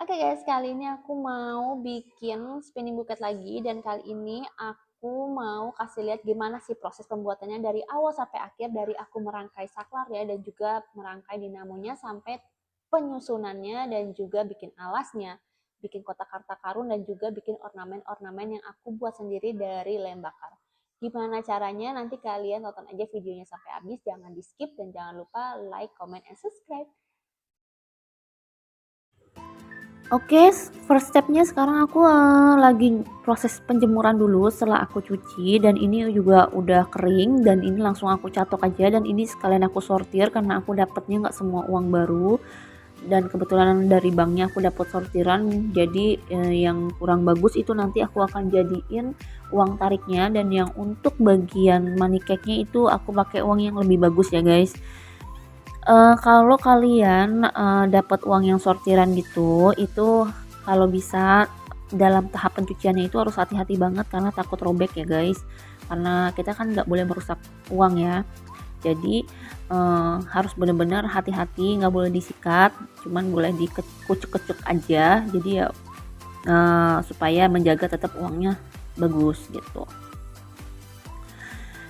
Oke guys, kali ini aku mau bikin spinning buket lagi dan kali ini aku mau kasih lihat gimana sih proses pembuatannya dari awal sampai akhir, dari aku merangkai saklar ya dan juga merangkai dinamonya sampai penyusunannya dan juga bikin alasnya, bikin kotak harta karun dan juga bikin ornamen-ornamen yang aku buat sendiri dari lem bakar. Gimana caranya? Nanti kalian tonton aja videonya sampai habis, jangan di skip dan jangan lupa like, comment, and subscribe. Oke, first stepnya sekarang aku lagi proses penjemuran dulu setelah aku cuci, dan ini juga udah kering dan ini langsung aku catok aja, dan ini sekalian aku sortir karena aku dapetnya nggak semua uang baru dan kebetulan dari banknya aku dapat sortiran, jadi yang kurang bagus itu nanti aku akan jadiin uang tariknya, dan yang untuk bagian money cake-nya itu aku pakai uang yang lebih bagus ya guys. Kalau kalian, dapat uang yang sortiran gitu, itu kalau bisa dalam tahap pencuciannya itu harus hati-hati banget karena takut robek ya guys, karena kita kan nggak boleh merusak uang ya. Jadi, harus benar-benar hati-hati, nggak boleh disikat, cuman boleh dikucek-kucek aja, jadi ya, supaya menjaga tetap uangnya bagus gitu.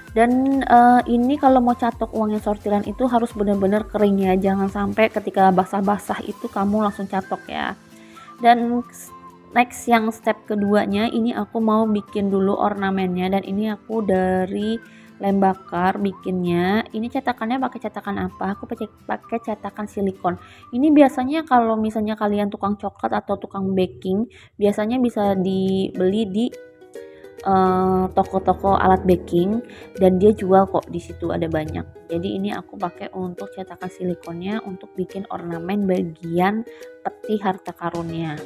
Dan ini kalau mau catok uangnya sortiran itu harus benar-benar kering ya, jangan sampai ketika basah-basah itu kamu langsung catok ya. Dan next yang step keduanya ini aku mau bikin dulu ornamennya, dan ini aku dari lem bakar bikinnya. Ini cetakannya pakai cetakan apa? Aku pakai cetakan silikon. Ini biasanya kalau misalnya kalian tukang coklat atau tukang baking, biasanya bisa dibeli di toko-toko alat baking, dan dia jual kok di situ ada banyak. Jadi ini aku pakai untuk cetakan silikonnya untuk bikin ornamen bagian peti harta karunnya.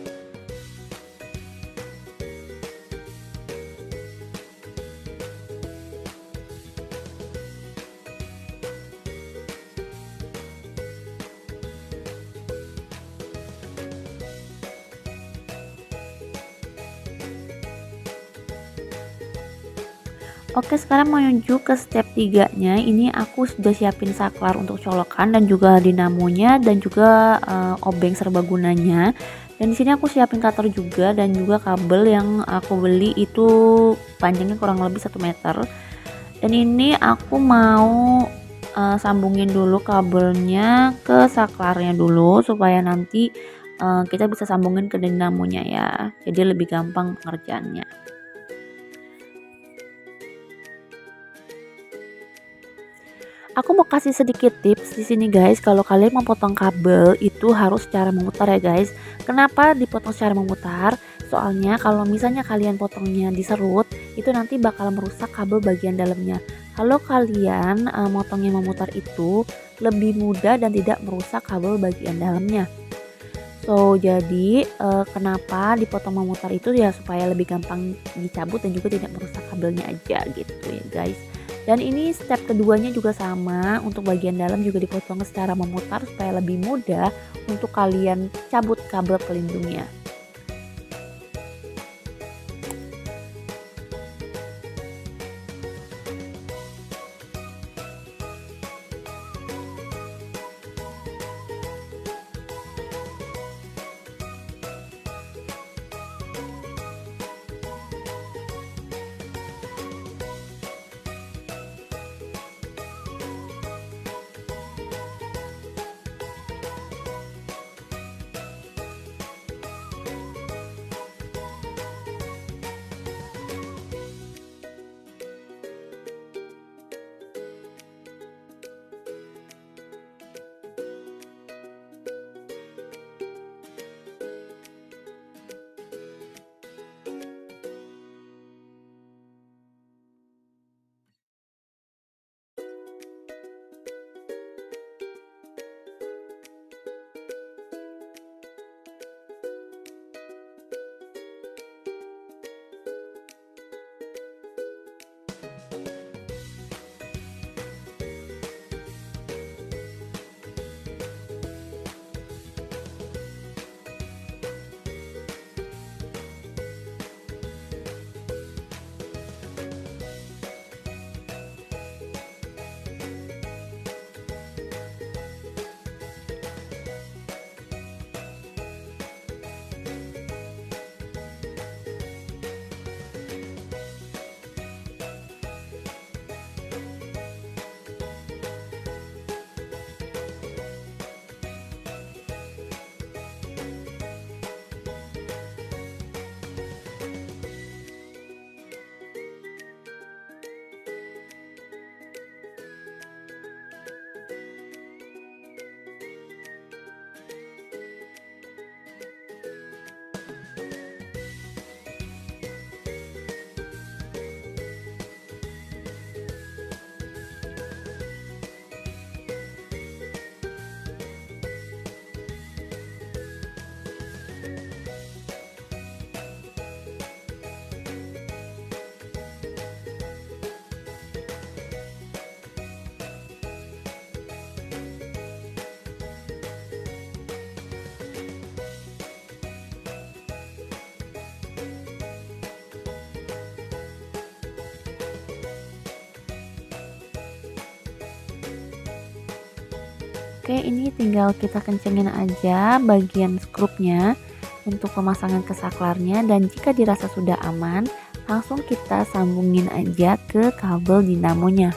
Oke, sekarang menuju ke step 3-nya. Ini aku sudah siapin saklar untuk colokan dan juga dinamonya dan juga obeng serbagunanya. Dan di sini aku siapin cutter juga dan juga kabel yang aku beli itu panjangnya kurang lebih 1 meter. Dan ini aku mau sambungin dulu kabelnya ke saklarnya dulu supaya nanti kita bisa sambungin ke dinamonya ya. Jadi lebih gampang pengerjaannya. Aku mau kasih sedikit tips di sini guys, kalau kalian mau potong kabel itu harus secara memutar ya guys. Kenapa dipotong secara memutar? Soalnya kalau misalnya kalian potongnya diserut, itu nanti bakal merusak kabel bagian dalamnya. Kalau kalian motongnya memutar itu lebih mudah dan tidak merusak kabel bagian dalamnya. So, jadi kenapa dipotong memutar itu ya supaya lebih gampang dicabut dan juga tidak merusak kabelnya aja gitu ya guys. Dan ini step keduanya juga sama, untuk bagian dalam juga dipotong secara memutar supaya lebih mudah untuk kalian cabut kabel pelindungnya. Oke, ini tinggal kita kencengin aja bagian skrupnya untuk pemasangan ke saklarnya, dan jika dirasa sudah aman, langsung kita sambungin aja ke kabel dinamonya.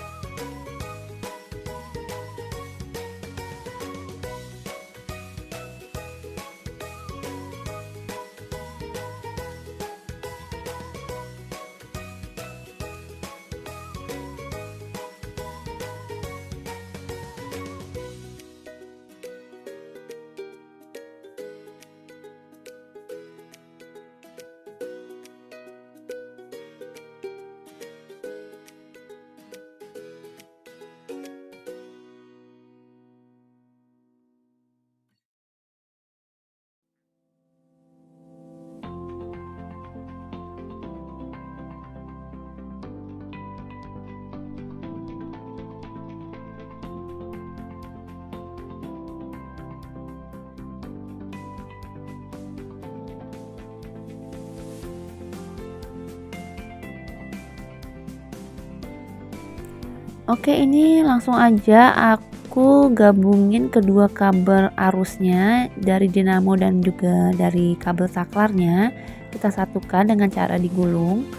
Oke, ini langsung aja aku gabungin kedua kabel arusnya dari dinamo dan juga dari kabel saklarnya. Kita satukan dengan cara digulung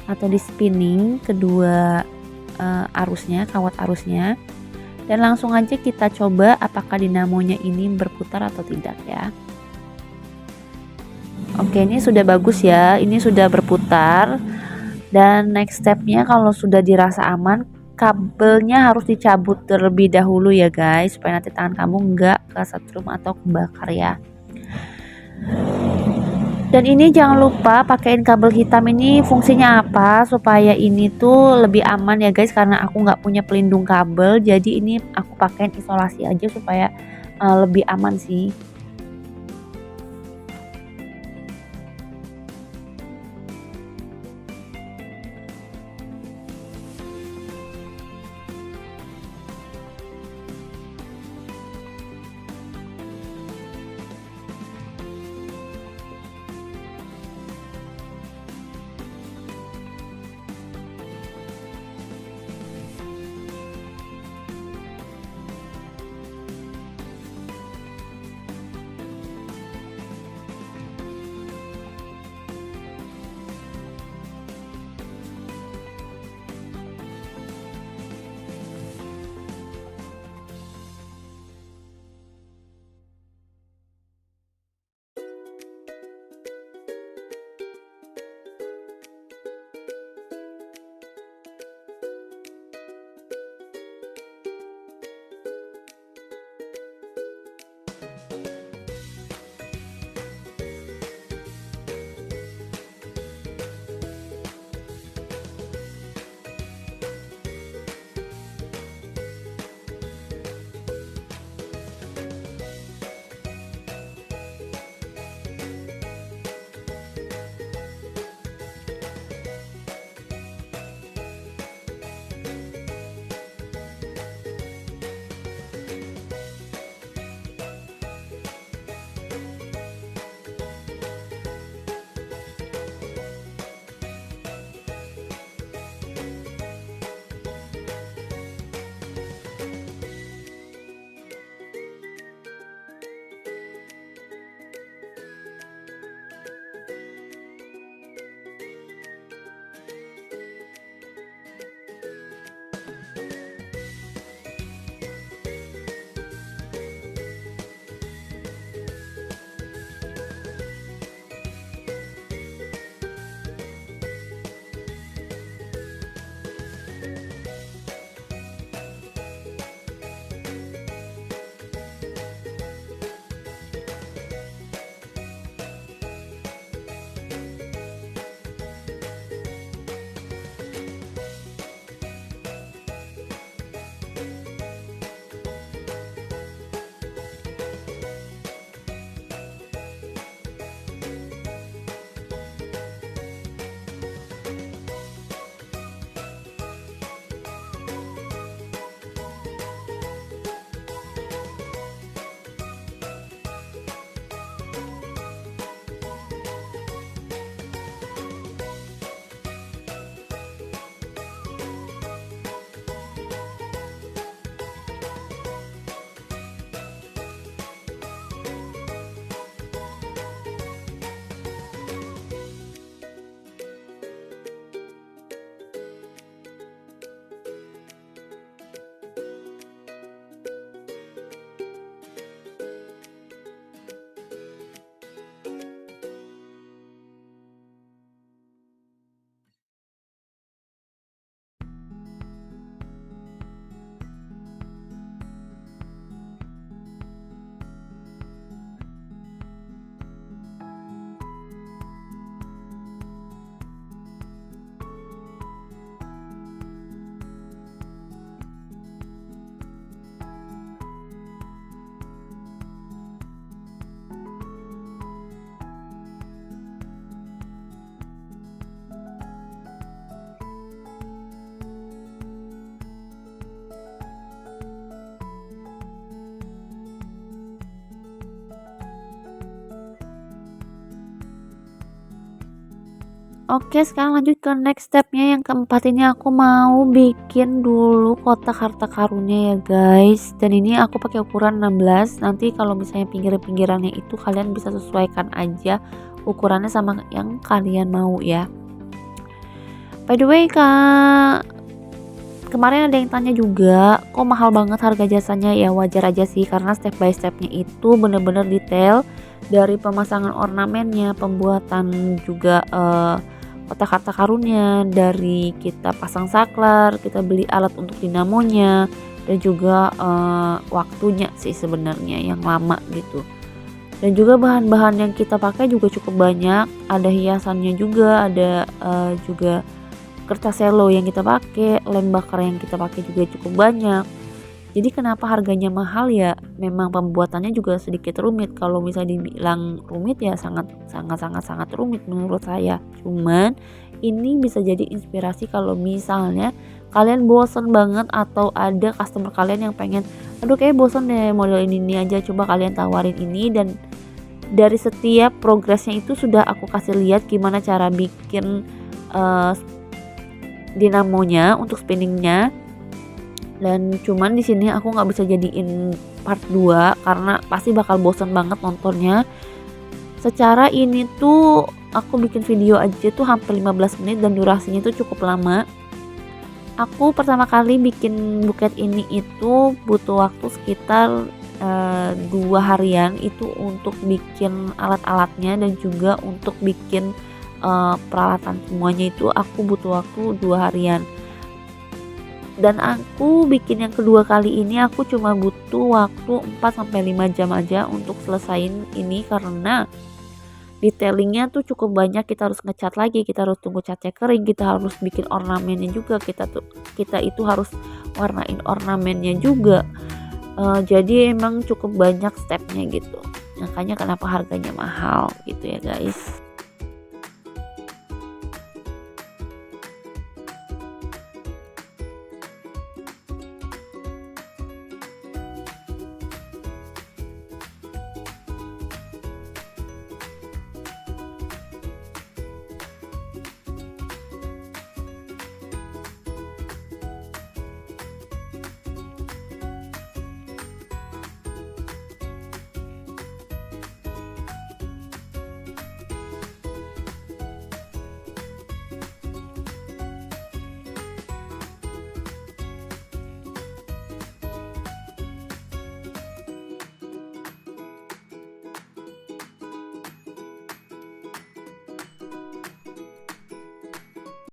atau di spinning kedua arusnya, kawat arusnya. Dan langsung aja kita coba apakah dinamonya ini berputar atau tidak ya. Oke, ini sudah bagus ya, ini sudah berputar. Dan next stepnya, kalau sudah dirasa aman, kabelnya harus dicabut terlebih dahulu ya guys, supaya nanti tangan kamu nggak kesetrum atau kebakar ya. Dan ini jangan lupa pakaiin kabel hitam. Ini fungsinya apa? Supaya ini tuh lebih aman ya guys, karena aku nggak punya pelindung kabel, jadi ini aku pakaiin isolasi aja supaya lebih aman sih. Oke, sekarang lanjut ke next stepnya yang keempat. Ini aku mau bikin dulu kotak harta karunnya ya guys, dan ini aku pakai ukuran 16. Nanti kalau misalnya pinggiran-pinggirannya itu kalian bisa sesuaikan aja ukurannya sama yang kalian mau ya. By the way kak, kemarin ada yang tanya juga kok mahal banget harga jasanya. Ya wajar aja sih, karena step by stepnya itu bener-bener detail, dari pemasangan ornamennya, pembuatan juga kotak harta karunnya, dari kita pasang saklar, kita beli alat untuk dinamonya, dan juga waktunya sih sebenarnya yang lama gitu. Dan juga bahan-bahan yang kita pakai juga cukup banyak, ada hiasannya juga, ada juga kertas selo yang kita pakai, lem bakar yang kita pakai juga cukup banyak. Jadi kenapa harganya mahal ya? Memang pembuatannya juga sedikit rumit. Kalau misalnya dibilang rumit ya sangat rumit menurut saya. Cuman ini bisa jadi inspirasi kalau misalnya kalian bosen banget atau ada customer kalian yang pengen, aduh kayak bosen deh model ini aja, coba kalian tawarin ini. Dan dari setiap progresnya itu sudah aku kasih lihat gimana cara bikin dinamonya untuk spinningnya. Dan cuman di sini aku nggak bisa jadiin part 2 karena pasti bakal bosan banget nontonnya. Secara ini tuh aku bikin video aja tuh hampir 15 menit dan durasinya tuh cukup lama. Aku pertama kali bikin buket ini itu butuh waktu sekitar 2 harian itu untuk bikin alat-alatnya dan juga untuk bikin peralatan semuanya. Itu aku butuh waktu 2 harian. Dan aku bikin yang kedua kali ini aku cuma butuh waktu 4-5 jam aja untuk selesain ini, karena detailingnya tuh cukup banyak. Kita harus ngecat lagi, kita harus tunggu catnya kering, kita harus bikin ornamennya juga, kita itu harus warnain ornamennya juga. Jadi emang cukup banyak stepnya gitu, makanya kenapa harganya mahal gitu ya guys.